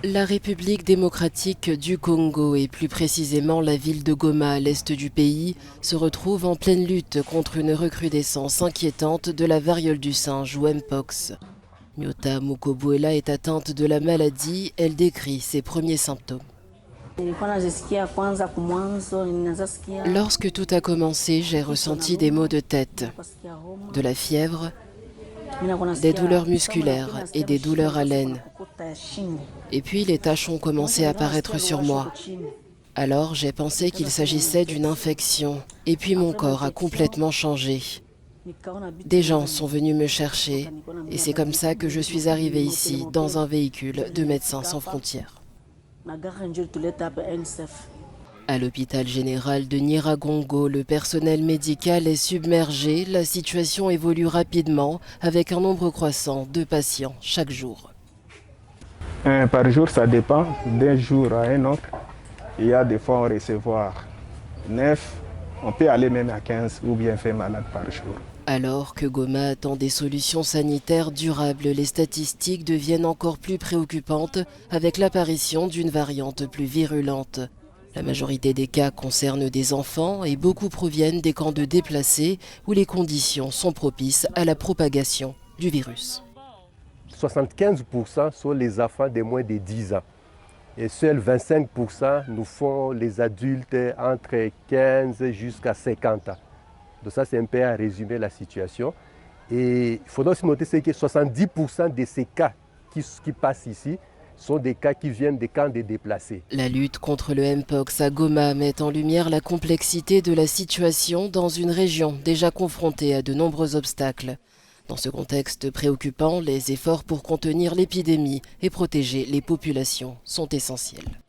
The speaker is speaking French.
La République démocratique du Congo et plus précisément la ville de Goma à l'est du pays se retrouve en pleine lutte contre une recrudescence inquiétante de la variole du singe ou Mpox. Nyota Mukobuela est atteinte de la maladie, elle décrit ses premiers symptômes. Lorsque tout a commencé, j'ai ressenti des maux de tête, de la fièvre, des douleurs musculaires et des douleurs à l'aine. Et puis les taches ont commencé à apparaître sur moi. Alors j'ai pensé qu'il s'agissait d'une infection. Et puis mon corps a complètement changé. Des gens sont venus me chercher et c'est comme ça que je suis arrivée ici, dans un véhicule de Médecins sans frontières. À l'hôpital général de Nyiragongo, le personnel médical est submergé. La situation évolue rapidement avec un nombre croissant de patients chaque jour. Par jour, ça dépend d'un jour à un autre. Il y a des fois on recevoir 9, on peut aller même à 15 ou bien 20 malades par jour. Alors que Goma attend des solutions sanitaires durables, les statistiques deviennent encore plus préoccupantes avec l'apparition d'une variante plus virulente. La majorité des cas concernent des enfants et beaucoup proviennent des camps de déplacés où les conditions sont propices à la propagation du virus. 75% sont les enfants de moins de 10 ans. Et seuls 25% nous font les adultes entre 15 jusqu'à 50 ans. Donc ça, c'est un peu à résumer la situation. Et il faudra aussi noter que 70% de ces cas qui passent ici sont des cas qui viennent des camps de déplacés. La lutte contre le Mpox à Goma met en lumière la complexité de la situation dans une région déjà confrontée à de nombreux obstacles. Dans ce contexte préoccupant, les efforts pour contenir l'épidémie et protéger les populations sont essentiels.